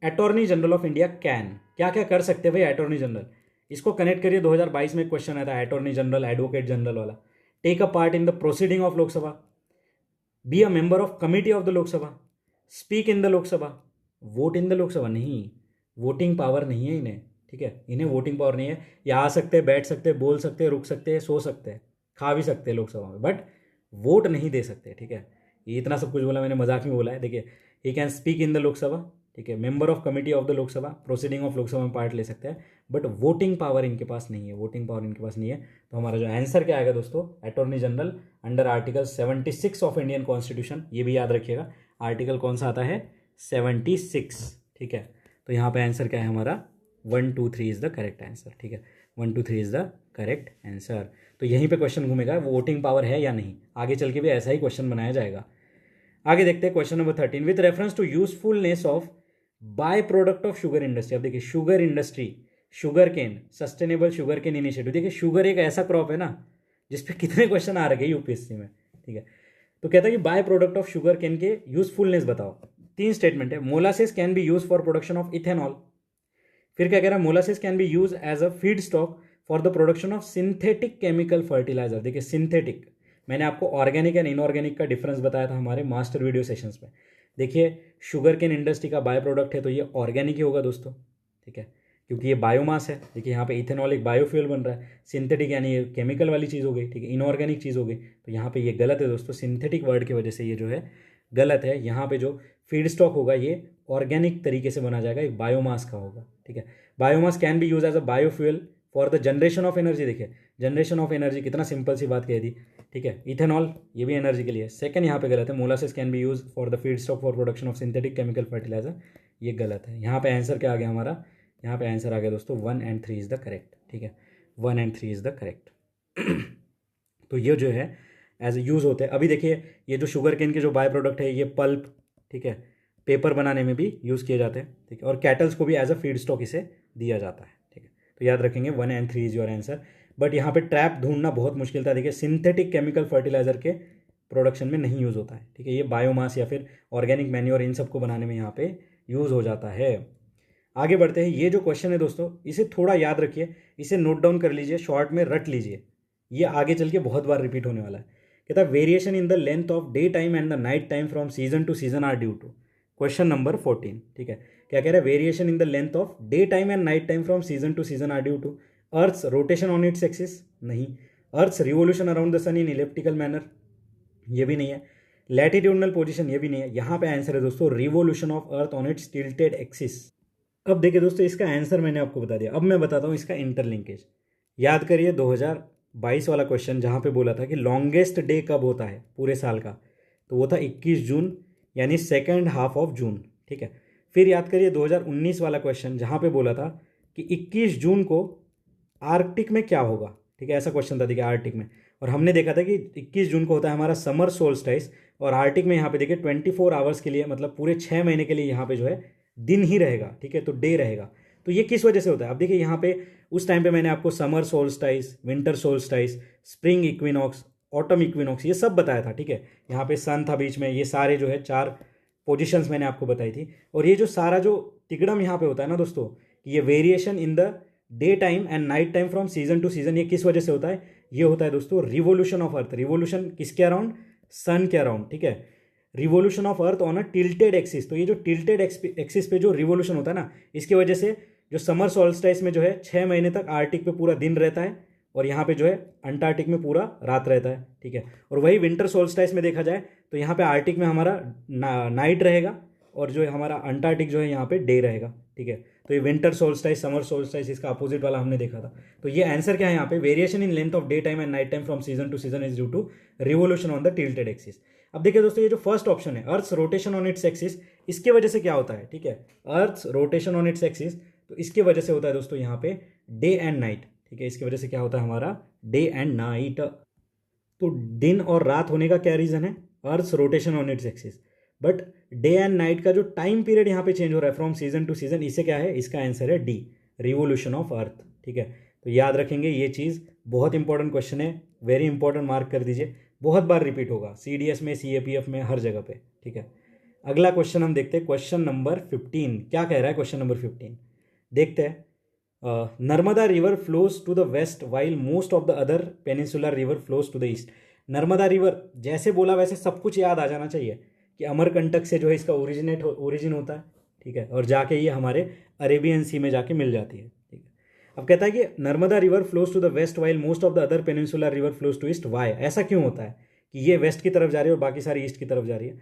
[SPEAKER 1] attorney general of India can, क्या क्या कर सकते हैं भाई अटॉर्नी जनरल। इसको कनेक्ट करिए, 2022 में एक क्वेश्चन आया था अटॉर्नी जनरल एडवोकेट जनरल वाला। Take a part in the proceeding of Lok Sabha, be a member of committee of the Lok Sabha, speak in the Lok Sabha, vote in the Lok Sabha. नहीं, वोटिंग पावर नहीं है इन्हें, ठीक है, इन्हें वोटिंग पावर नहीं है। ये आ सकते हैं, बैठ सकते हैं, बोल सकते हैं, रुक सकते हैं, सो सकते हैं, खा भी सकते हैं लोकसभा में, बट वोट नहीं दे सकते, ठीक है। ये इतना सब कुछ बोला मैंने, मजाक में बोला है। देखिए, he can speak in the Lok Sabha, ठीक है, member of committee of the Lok Sabha, proceeding of Lok Sabha में पार्ट ले सकते हैं, बट वोटिंग पावर इनके पास नहीं है, वोटिंग पावर इनके पास नहीं है। तो हमारा जो आंसर क्या आएगा दोस्तों, attorney general under article 76 of Indian constitution, ये भी याद रखिएगा, आर्टिकल कौन सा आता है, 76, ठीक है। तो यहाँ पे आंसर क्या है हमारा, 1 2 3 इज द करेक्ट आंसर, ठीक है, 1 2 3 इज द करेक्ट आंसर। तो यहीं पे क्वेश्चन घूमेगा, वोटिंग पावर है या नहीं, आगे चल के भी ऐसा ही क्वेश्चन बनाया जाएगा। आगे देखते हैं question number 13, with reference to usefulness of by product of sugar industry. अब देखिए sugar industry, sugar cane, sustainable sugar cane initiative. देखिए शुगर एक ऐसा क्रॉप है ना जिसपे कितने क्वेश्चन आ रखे यूपीएससी में, ठीक है। तो कहता है कि by product of sugar cane के यूजफुलनेस बताओ। 3 स्टेटमेंट है, molasses can be use for production of ethanol. फिर क्या कह रहा है, molasses can be use as a feed stock for the production of synthetic chemical fertiliser. देखिए सिंथेटिक, मैंने आपको ऑर्गेनिक एंड इनऑर्गेनिक का डिफरेंस बताया था हमारे मास्टर वीडियो सेशंस में। देखिए शुगर केन इंडस्ट्री का बाय प्रोडक्ट है तो ये ऑर्गेनिक ही होगा दोस्तों, ठीक है, क्योंकि ये बायोमास है। देखिए यहाँ पे इथेनॉल एक बायोफ्यूल बन रहा है, सिंथेटिक यानी ये केमिकल वाली चीज़ हो गई, ठीक है, इनऑर्गेनिक चीज़ हो गई। तो यहाँ पे ये गलत है दोस्तों, सिंथेटिक वर्ड की वजह से ये जो है गलत है। यहाँ पे जो फीड स्टॉक होगा ये ऑर्गेनिक तरीके से बना जाएगा, एक बायोमास का होगा, ठीक है। Biomass can be use as a biofuel for the generation of energy. देखिए जनरेशन ऑफ एनर्जी, कितना सिंपल सी बात कह दी, ठीक है। इथेनॉल ये भी एनर्जी के लिए। सेकंड यहाँ पे गलत है, molasses can be use for the feed stock for production of synthetic chemical fertiliser, ये गलत है। यहाँ पे आंसर क्या आ गया हमारा, यहाँ पे आंसर आ गया दोस्तों 1 एंड 3 इज द करेक्ट, ठीक है, 1 एंड 3 इज द करेक्ट। तो ये जो है एज यूज़ होते हैं। अभी देखिए ये जो शुगर केन के जो बाय प्रोडक्ट है, ये पल्प, ठीक है, पेपर बनाने में भी यूज़ किए जाते हैं, ठीक है, और कैटल्स को भी एज अ फीड स्टॉक इसे दिया जाता है, ठीक है। तो याद रखेंगे 1 and 3 is your answer. But यहाँ पे ट्रैप ढूंढना बहुत मुश्किल था। देखिए सिंथेटिक केमिकल फर्टिलाइजर के प्रोडक्शन में नहीं यूज़ होता है, ठीक है, ये बायोमास या फिर ऑर्गेनिक मैन्योर इन सबको बनाने में यहाँ पे यूज़ हो जाता है। आगे बढ़ते हैं। ये जो क्वेश्चन है दोस्तों, इसे थोड़ा याद रखिए, इसे नोट डाउन कर लीजिए, शॉर्ट में रट लीजिए, ये आगे चल के बहुत बार रिपीट होने वाला है। कहता है variation in the length of day time and the night time from season to season are due to. Question number 14, ठीक है, क्या कह रहा है, variation in the length of day time and night time from season to season are due to earth's rotation on its axis, नहीं, earth's revolution around the sun in elliptical manner, ये भी नहीं है, लैटिट्यूडनल पोजीशन, ये भी नहीं है। यहाँ पे आंसर है दोस्तों revolution of earth on it's tilted axis. अब देखिए दोस्तों, इसका आंसर मैंने आपको बता दिया, अब मैं बताता हूँ इसका इंटरलिंकेज। याद करिए 2022 वाला क्वेश्चन जहाँ पे बोला था कि लॉन्गेस्ट डे कब होता है पूरे साल का, तो वो था 21 जून यानी सेकेंड हाफ ऑफ जून, ठीक है। फिर याद करिए 2019 वाला क्वेश्चन जहाँ पे बोला था कि 21 जून को आर्कटिक में क्या होगा, ठीक है, ऐसा क्वेश्चन था देखिए आर्कटिक में। और हमने देखा था कि 21 जून को होता है हमारा समर सोल्स्टाइस, और आर्कटिक में यहाँ पे देखिए 24 आवर्स के लिए, मतलब पूरे 6 महीने के लिए यहाँ पे जो है दिन ही रहेगा, ठीक है, तो डे रहेगा। तो ये किस वजह से होता है, अब देखिए यहाँ पे उस टाइम पे मैंने आपको summer solstice, winter solstice, spring equinox, autumn equinox ये सब बताया था, ठीक है। यहाँ पे सन था बीच में, ये सारे जो है 4 पोजिशंस मैंने आपको बताई थी। और ये जो सारा जो तिकड़म यहाँ पे होता है ना दोस्तों, कि ये variation in the day time and night time from season to season, ये किस वजह से होता है, ये होता है दोस्तों रिवोल्यूशन ऑफ अर्थ। रिवोल्यूशन किसके अराउंड, सन के अराउंड, ठीक है। Revolution of earth on a tilted axis, तो ये जो टिल्टेड एक्सिस पे जो रिवोल्यूशन होता है ना, इसकी वजह से जो समर सोल्स्टाइस में जो है 6 महीने तक आर्टिक पे पूरा दिन रहता है, और यहाँ पे जो है अंटार्कटिक में पूरा रात रहता है, ठीक है। और वही विंटर सोल्स्टाइस में देखा जाए तो यहाँ पे आर्टिक में हमारा नाइट रहेगा, और जो है हमारा अंटार्कटिक जो है यहाँ पे डे रहेगा, ठीक है। तो ये विंटर सोल्स्टाइस, समर सोल्स्टाइस, इसका अपोजिट वाला हमने देखा था। तो ये आंसर क्या है यहाँ पे, variation in length of day time and night time from season to season is due to revolution on the tilted axis. अब देखिए दोस्तों, ये जो फर्स्ट ऑप्शन है earth rotation on its axis, इसके वजह से क्या होता है, ठीक है, earth rotation on its axis, तो इसके वजह से होता है दोस्तों यहाँ पे डे एंड नाइट, ठीक है। इसकी वजह से क्या होता है हमारा डे एंड नाइट। तो दिन और रात होने का क्या रीजन है, earth rotation on its axis. But day and night का जो टाइम पीरियड यहाँ पे चेंज हो रहा है फ्रॉम सीजन टू सीजन, इसे क्या है, इसका आंसर है डी, रिवोल्यूशन ऑफ अर्थ, ठीक है। तो याद रखेंगे ये चीज़, बहुत इंपॉर्टेंट क्वेश्चन है, वेरी इंपॉर्टेंट, मार्क कर दीजिए, बहुत बार रिपीट होगा सीडीएस में, सीएपीएफ में, हर जगह पे, ठीक है। अगला क्वेश्चन हम देखते हैं, क्वेश्चन नंबर 15 क्या कह रहा है। क्वेश्चन नंबर 15 देखते हैं। Narmada river flows to the west while most of the other peninsular river flows to the east. Narmada river जैसे बोला वैसे सब कुछ याद आ जाना चाहिए कि अमरकंटक से जो है इसका ओरिजिन होता है, ठीक है, और जाके ये हमारे अरेबियन सी में जाके मिल जाती है, ठीक है। अब कहता है कि Narmada river flows to the west while most of the other peninsular river flows to east, why, ऐसा क्यों होता है कि ये वेस्ट की तरफ जा रही है और बाकी सारी ईस्ट की तरफ जा रही है।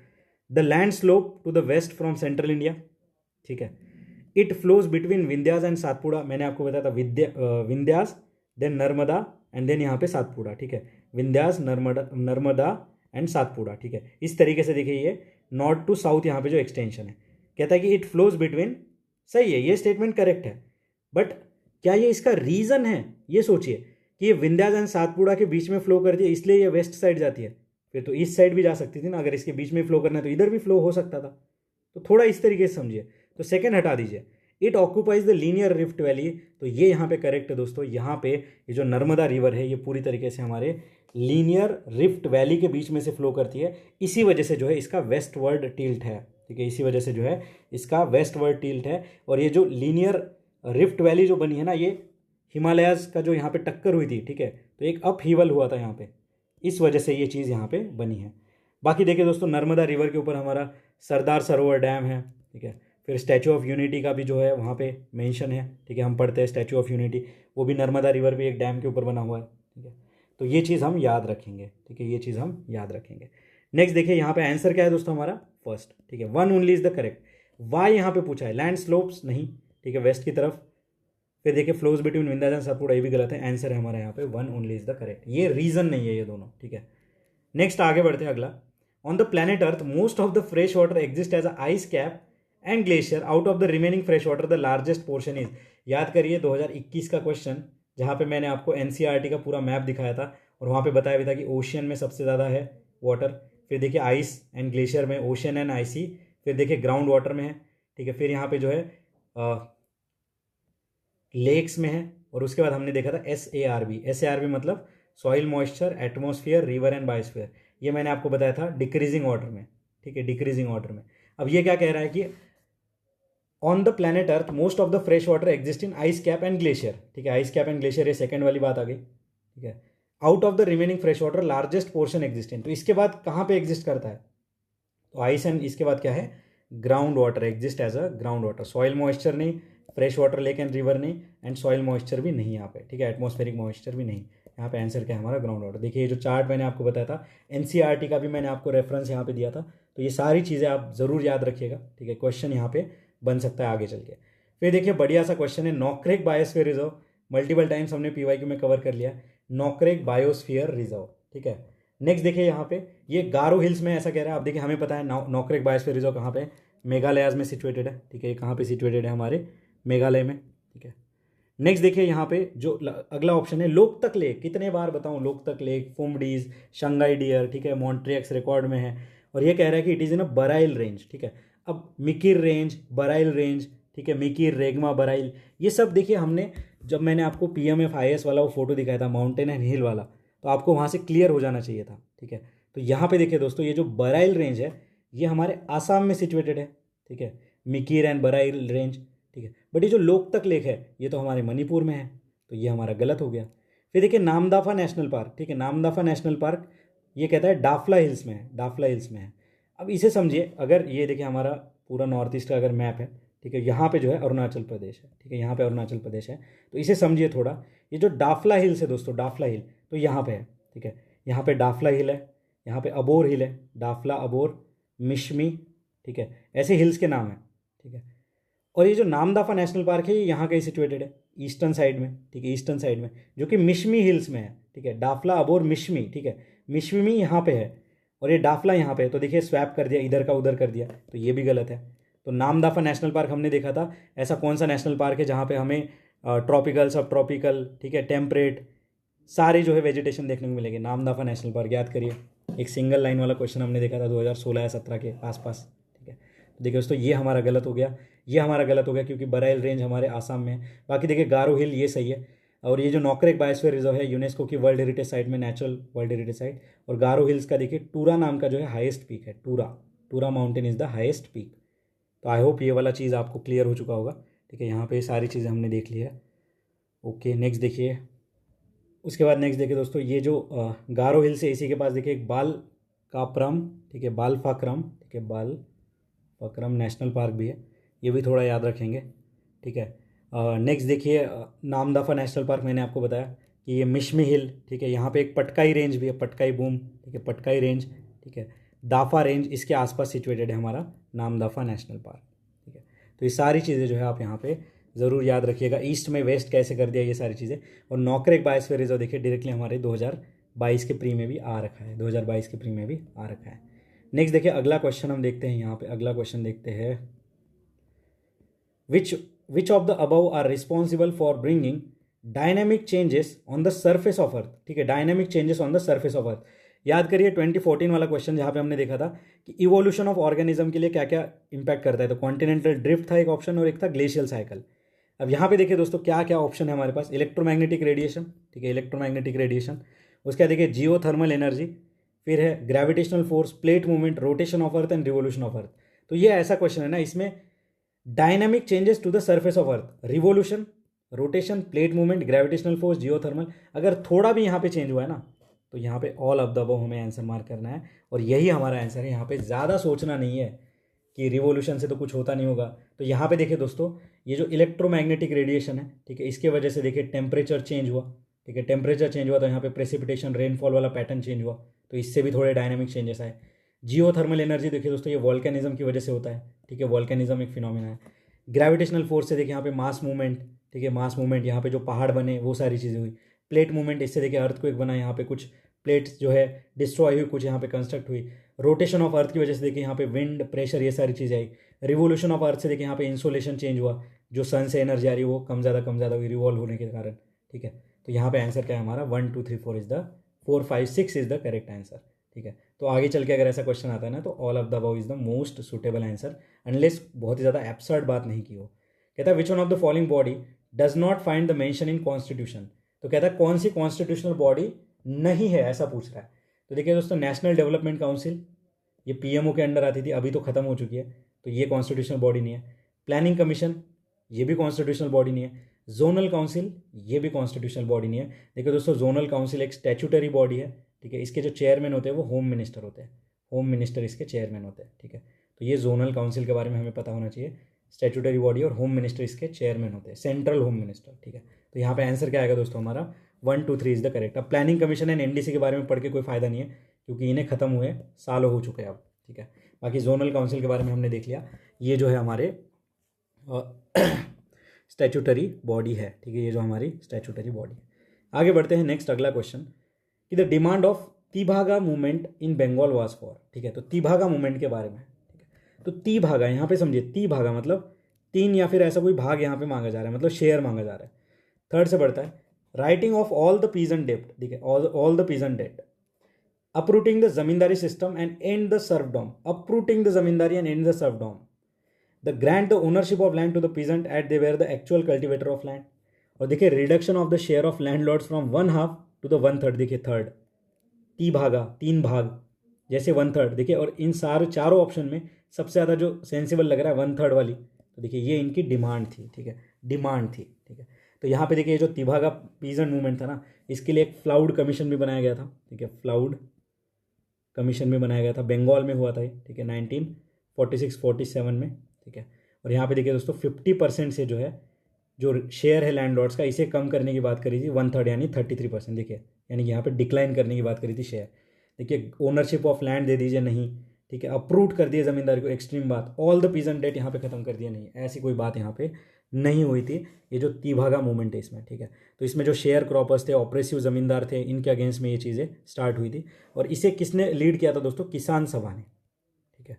[SPEAKER 1] The land slope to the west from central India, ठीक है। It flows between Vindhyas and Satpura, मैंने आपको बताया था Vindhyas, then Narmada, and then यहाँ पे सातपुड़ा, ठीक है। विंध्यास, नर्मदा एंड सातपुड़ा, ठीक है। इस तरीके से देखिए ये नॉर्थ टू साउथ यहाँ पे जो एक्सटेंशन है, कहता है कि इट फ्लोज बिटवीन, सही है, ये स्टेटमेंट करेक्ट है। बट क्या ये इसका रीजन है, ये सोचिए कि ये विंध्यास एंड सातपुड़ा के बीच में फ्लो करती है इसलिए ये वेस्ट साइड जाती है, फिर तो ईस्ट साइड भी जा सकती थी ना, अगर इसके बीच में फ्लो करना है तो इधर भी फ्लो हो सकता था। तो थोड़ा इस तरीके से समझिए। तो सेकंड हटा दीजिए, it occupies the linear rift valley, तो ये यहाँ पे करेक्ट है दोस्तों। यहाँ पे ये जो नर्मदा रिवर है ये पूरी तरीके से हमारे लीनियर रिफ्ट वैली के बीच में से फ्लो करती है, इसी वजह से जो है इसका वेस्ट वर्ड टिल्ट है, ठीक है, इसी वजह से जो है इसका वेस्ट वर्ड टिल्ट है। और ये जो लीनियर रिफ्ट वैली जो बनी है ना, ये हिमालयाज का जो यहाँ पे टक्कर हुई थी, ठीक है, तो एक अप हीवल हुआ था यहाँ पे, इस वजह से ये चीज़ यहाँ पे बनी है। बाकी देखिए दोस्तों, नर्मदा रिवर के ऊपर हमारा सरदार सरोवर डैम है, ठीक है। फिर स्टैचू ऑफ यूनिटी का भी जो है वहाँ पे मेंशन है, ठीक है, हम पढ़ते हैं स्टैचू ऑफ यूनिटी, वो भी नर्मदा रिवर पे एक डैम के ऊपर बना हुआ है, ठीक है। तो ये चीज़ हम याद रखेंगे, ठीक है, ये चीज़ हम याद रखेंगे। नेक्स्ट देखिए यहाँ पे आंसर क्या है दोस्तों हमारा फर्स्ट, ठीक है, one only is the correct. Why यहाँ पे पूछा है, लैंड स्लोप्स नहीं, ठीक है, वेस्ट की तरफ। फिर देखिए flows between Vindhyachal and Satpura, ये भी गलत है, आंसर है हमारा यहाँ पे one only is the correct, ये रीजन नहीं है ये दोनों, ठीक है। नेक्स्ट आगे बढ़ते हैं अगला। On the planet earth most of the fresh water exist as a ice cap and glacier, out of the remaining fresh water the largest portion is. याद करिए 2021 का क्वेश्चन, जहाँ पे मैंने आपको एनसीईआरटी का पूरा मैप दिखाया था और वहाँ पे बताया भी था कि ओशियन में सबसे ज़्यादा है वाटर। फिर देखिए आइस एंड ग्लेशियर में, ओशियन एंड आइसी। फिर देखिए ग्राउंड वाटर में है, ठीक है। फिर यहाँ पे जो है लेक्स में है। और उसके बाद हमने देखा था SARB मतलब soil moisture, atmosphere, river and biosphere. ये मैंने आपको बताया था डिक्रीजिंग ऑर्डर में, ठीक है, डिक्रीजिंग ऑर्डर में। अब ये क्या कह रहा है कि on the planet earth most of the fresh water exist in ice cap and glacier, ठीक है, आइस कैप एंड ग्लेशियर, ये सेकंड वाली बात आ गई, ठीक है। Out of the remaining fresh water largest portion exist in, तो इसके बाद कहाँ पे एग्जिस्ट करता है, तो आइस एंड इसके बाद क्या है, ground water exist as a ground water. Soil moisture नहीं, fresh water lake and river नहीं, एंड सॉइल मॉइस्चर भी नहीं यहाँ पे, ठीक है, एटमॉस्फेरिक मॉइस्चर भी नहीं। यहाँ पे आंसर क्या है हमारा, ग्राउंड वाटर। देखिए ये जो चार्ट मैंने आपको बताया था, एनसीईआरटी का भी मैंने आपको रेफरेंस यहाँ पे दिया था, तो ये सारी चीज़ें आप ज़रूर याद रखिएगा, ठीक है, क्वेश्चन यहाँ पे बन सकता है आगे चल के। फिर देखिए बढ़िया सा क्वेश्चन है, नॉकरेक बायोस्फीयर रिजर्व, मल्टीपल टाइम्स हमने पीवाईक्यू में कवर कर लिया, नॉकरेक बायोस्फीयर रिजर्व, ठीक है। नेक्स्ट देखिए यहाँ पे ये गारो हिल्स में ऐसा कह रहा है। आप देखिए हमें पता है नॉकरेक बायोस्फीयर रिजर्व कहाँ पे, मेघालय में सिचुएटेड है, ठीक है। ये कहाँ पे सिचुएटेड है, हमारे मेघालय में, ठीक है। नेक्स्ट देखिए यहाँ पे जो अगला ऑप्शन है लोकतक लेक, कितने बार बताऊँ, Loktak lake, phumdis, Shanghai dear, ठीक है, मॉन्ट्रियक्स रिकॉर्ड में है। और ये कह रहा है कि it is in a Braille range, ठीक है। अब मिकिर रेंज, बराइल रेंज, ठीक है, मिकिर, रेगमा, बराइल, ये सब देखिए हमने जब मैंने आपको PMFIS वाला वो फोटो दिखाया था माउंटेन एंड हिल वाला, तो आपको वहाँ से क्लियर हो जाना चाहिए था, ठीक है। तो यहाँ पे देखिए दोस्तों ये जो बराइल रेंज है ये हमारे आसाम में सिचुएटेड है, ठीक है, मिकिर एंड बराइल रेंज, ठीक है। बट ये जो लोकतक लेक है ये तो हमारे मणिपुर में है, तो ये हमारा गलत हो गया। फिर देखिए नामदाफा नेशनल पार्क, ठीक है, नामदाफा नेशनल पार्क ये कहता है डाफला हिल्स में है, डाफला हिल्स में है। अब इसे समझिए, अगर ये देखिए हमारा पूरा नॉर्थ ईस्ट का अगर मैप है, ठीक है, यहाँ पे जो है अरुणाचल प्रदेश है, ठीक है, यहाँ पे अरुणाचल प्रदेश है। तो इसे समझिए थोड़ा, ये जो डाफला हिल्स है दोस्तों, डाफला हिल तो यहाँ पे है, ठीक है, यहाँ पे डाफला हिल है, यहाँ पे अबोर हिल है, डाफला, अबोर, मिशमी, ठीक है, ऐसे हिल्स के नाम है, ठीक है। और ये जो नामदाफा नेशनल पार्क है ये यहाँ कहीं सिचुएटेड है, ईस्टर्न साइड में, ठीक है, ईस्टर्न साइड में, जो कि मिशमी हिल्स में है, ठीक है, डाफला, अबोर, मिशमी, ठीक है, मिशमी यहाँ पे है और ये डाफला यहाँ पे है। तो देखिए स्वैप कर दिया, इधर का उधर कर दिया, तो ये भी गलत है। तो नामदाफा नेशनल पार्क हमने देखा था, ऐसा कौन सा नेशनल पार्क है जहाँ पे हमें ट्रॉपिकल, सब ट्रॉपिकल, ठीक है, टेम्परेट, सारे जो है वेजिटेशन देखने को मिलेंगे। नामदाफा नेशनल पार्क याद करिए, एक सिंगल लाइन वाला क्वेश्चन हमने देखा था 2016 या 17 के आसपास, ठीक है। तो देखिए दोस्तों ये हमारा गलत हो गया, ये हमारा गलत हो गया क्योंकि बराइल रेंज हमारे आसाम में है। बाकी देखिए गारो हिल ये सही है, और ये जो नॉकरेक बायोस्फीयर रिजर्व है यूनेस्को की वर्ल्ड हेरिटेज साइट में, नेचुरल वर्ल्ड हेरिटेज साइट। और गारो हिल्स का देखिए टूरा नाम का जो है हाईएस्ट पीक है, टूरा, टूरा mountain is the highest peak. तो आई होप ये वाला चीज़ आपको क्लियर हो चुका होगा, ठीक है। यहाँ पे सारी चीज़ें हमने देख ली है। ओके नेक्स्ट देखिए, उसके बाद नेक्स्ट देखिए दोस्तों ये जो गारो हिल से इसी के पास देखिए एक बाल कापरम, ठीक है, बाल फाक्रम, ठीक है, बाल फाक्रम नेशनल पार्क भी है, ये भी थोड़ा याद रखेंगे, ठीक है। नेक्स्ट देखिए नामदफा नेशनल पार्क, मैंने आपको बताया कि ये मिशमी हिल, ठीक है, यहाँ पे एक पटकाई रेंज भी है, पटकाई बूम, ठीक है, पटकाई रेंज, ठीक है, दाफा रेंज इसके आसपास सिचुएटेड है हमारा नामदफा नेशनल पार्क, ठीक है। तो ये सारी चीज़ें जो है आप यहाँ पे ज़रूर याद रखिएगा, ईस्ट में वेस्ट कैसे कर दिया ये सारी चीज़ें। और नॉकरेक बायोस्फीयर रिजर्व देखिए डायरेक्टली हमारे 2022 के प्री में भी आ रखा है, 2022 के प्री में भी आ रखा है। नेक्स्ट देखिए अगला क्वेश्चन हम देखते हैं, यहाँ पे अगला क्वेश्चन देखते हैं, which of the above are responsible for bringing dynamic changes on the surface of earth, ठीक है, dynamic changes on the surface of earth. याद करिए 2014 वाला क्वेश्चन जहाँ पे हमने देखा था कि इवोल्यूशन ऑफ ऑर्गेनिज्म के लिए क्या क्या इंपैक्ट करता है। तो कॉन्टिनेंटल ड्रिफ्ट था एक ऑप्शन और एक था ग्लेशियल साइकिल। अब यहाँ पे देखिए दोस्तों क्या क्या ऑप्शन है हमारे पास, इलेक्ट्रोमैग्नेटिक रेडिएशन, ठीक है, इलेक्ट्रोमैग्नेटिक रेडिएशन, उसके बाद देखिए जियोथर्मल एनर्जी, फिर है gravitational force, plate movement, rotation of earth and revolution of earth. तो ये ऐसा क्वेश्चन है ना, इसमें dynamic changes to the surface of earth, revolution, rotation, plate movement, gravitational force, geothermal, अगर थोड़ा भी यहाँ पे चेंज हुआ है ना तो यहाँ पे ऑल ऑफ द अबव हमें आंसर मार्क करना है और यही हमारा आंसर है। यहाँ पे ज़्यादा सोचना नहीं है कि रिवोल्यूशन से तो कुछ होता नहीं होगा। तो यहाँ पे देखिए दोस्तों ये जो इलेक्ट्रोमैग्नेटिक रेडिएशन है, ठीक है, इसके वजह से देखिए टेम्परेचर चेंज हुआ, ठीक है, टेम्परेचर चेंज हुआ तो यहाँ पे प्रेसिपिटेशन, रेनफॉल वाला पैटर्न चेंज हुआ, तो इससे भी थोड़े डायनामिक चेंजेस आए। जियोथर्मल एनर्जी देखिए दोस्तों ये वॉल्केनिज्म की वजह से होता है, ठीक है, वॉल्केनिज्म एक फिनोमिना है। ग्रेविटेशनल फोर्स से देखिए यहाँ पे मास मूवमेंट, ठीक है, मास मूवमेंट, यहाँ पे जो पहाड़ बने वो सारी चीज़ें हुई। प्लेट मूवमेंट, इससे देखिए अर्थ को एक बना, यहाँ पे कुछ प्लेट्स जो है डिस्ट्रॉय हुई, कुछ यहाँ पे कंस्ट्रक्ट हुई। रोटेशन ऑफ अर्थ की वजह से देखिए यहाँ पे विंड, प्रेशर, ये सारी चीज़ें आई। रिवोल्यूशन ऑफ अर्थ से देखिए यहाँ पे इंसोलेशन चेंज हुआ, जो सन से एनर्जी आ रही है वो कम ज़्यादा हुई रिवॉल्व होने के कारण, ठीक है। तो यहाँ पे आंसर क्या है हमारा 1 2 3 4 is the 4 5 6 is the correct answer, ठीक है। तो आगे चल के अगर ऐसा क्वेश्चन आता है ना तो all of the above is the most suitable answer, unless बहुत ही ज़्यादा एब्सर्ड बात नहीं की हो। कहता है विच one of the following body does not find the mention in constitution. तो कहता है कौन सी कॉन्स्टिट्यूशनल बॉडी नहीं है, ऐसा पूछ रहा है। तो देखिए दोस्तों नेशनल डेवलपमेंट काउंसिल, ये पीएमओ के अंडर आती थी, अभी तो खत्म हो चुकी है, तो ये कॉन्स्टिट्यूशनल बॉडी नहीं है। प्लानिंग कमीशन, ये भी कॉन्स्टिट्यूशनल बॉडी नहीं है। जोनल काउंसिल, ये भी कॉन्स्टिट्यूशनल बॉडी नहीं है। देखिए दोस्तों जोनल काउंसिल एक स्टैट्यूटरी बॉडी है, ठीक है, इसके जो चेयरमैन होते हैं वो होम मिनिस्टर होते हैं, होम मिनिस्टर इसके चेयरमैन होते हैं, ठीक है। तो ये जोनल काउंसिल के बारे में हमें पता होना चाहिए, स्टैट्यूटरी बॉडी और होम मिनिस्टर इसके चेयरमैन होते हैं, सेंट्रल होम मिनिस्टर, ठीक है। तो यहाँ पे आंसर क्या आएगा दोस्तों हमारा 1 2 3 इज द करेक्ट। अब प्लानिंग कमीशन एंड एनडीसी के बारे में पढ़ के कोई फायदा नहीं है क्योंकि इन्हें खत्म हुए सालों हो चुके हैं अब, ठीक है। बाकी जोनल काउंसिल के बारे में हमने देख लिया, ये जो है हमारे स्टैट्यूटरी बॉडी है, ठीक है, ये जो हमारी स्टैट्यूटरी बॉडी है। आगे बढ़ते हैं नेक्स्ट अगला क्वेश्चन कि the demand of Tebhaga movement in Bengal was for, ठीक है। तो तीभागा मूवमेंट के बारे में, ठीक है। तो तीभागा यहाँ पे समझिए, तीभागा मतलब तीन या फिर ऐसा कोई भाग यहाँ पे मांगा जा रहा है, मतलब शेयर मांगा जा रहा है। थर्ड से बढ़ता है, writing of all the peasant डेप्ट, ठीक है, all the peasant debt, uprooting the zamindari system and end the serfdom, uprooting the zamindari and end the serfdom, the grant the ownership of land to the peasant at they were the actual cultivator of land, और देखिए reduction of the share of landlords from 1/2 to the 1/3, देखिए third, तीभागा तीन भाग जैसे 1/3, देखिए। और इन सारे चारों ऑप्शन में सबसे ज़्यादा जो सेंसिबल लग रहा है 1/3 वाली, तो देखिए ये इनकी डिमांड थी, ठीक है, डिमांड थी, ठीक है। तो यहाँ पे देखिए जो तीभागा पीजेंट मूवमेंट था ना, इसके लिए एक फ्लाउड कमीशन भी बनाया गया था, ठीक है, फ्लाउड कमीशन में बनाया गया था, बंगाल में हुआ था ये, ठीक है, 1946-47 में, ठीक है। और यहाँ पे देखिए दोस्तों 50% से जो है जो शेयर है लैंडलॉर्ड्स का, इसे कम करने की बात करी थी 1/3 यानी 33%, देखिए, यानी यहाँ पे डिक्लाइन करने की बात करी थी शेयर। देखिए ओनरशिप ऑफ लैंड दे दीजिए, नहीं, ठीक है, अप्रूव कर दिए ज़मींदारी को, एक्सट्रीम बात, ऑल द पीजेंट डेट यहाँ पे खत्म कर दिया, नहीं, ऐसी कोई बात यहाँ पे नहीं हुई थी। ये जो तीभागा मूवमेंट है इसमें, ठीक है। तो इसमें जो शेयर क्रॉपर्स थे, ऑपरेसिव ज़मींदार थे, इनके अगेंस्ट में ये चीज़ें स्टार्ट हुई थी। और इसे किसने लीड किया था दोस्तों? किसान सभा ने, ठीक है,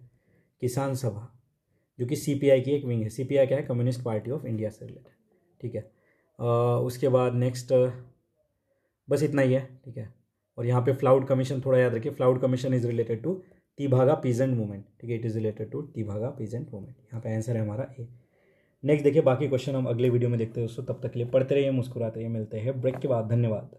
[SPEAKER 1] किसान सभा, जो कि सीपीआई की एक विंग है। सीपीआई क्या है? कम्युनिस्ट पार्टी ऑफ इंडिया से रिलेटेड, ठीक है। उसके बाद नेक्स्ट बस इतना ही है, ठीक है। और यहाँ पे फ्लाउड कमीशन थोड़ा याद रखिए, Floud commission is related to Tebhaga peasant movement, ठीक है, it is related to Tebhaga peasant movement. यहाँ पे आंसर है हमारा ए। नेक्स्ट देखिए, बाकी क्वेश्चन हम अगले वीडियो में देखते हैं दोस्तों। तब तक के लिए पढ़ते रहिए, मुस्कुराते रहिए, मिलते हैं ब्रेक के बाद। धन्यवाद।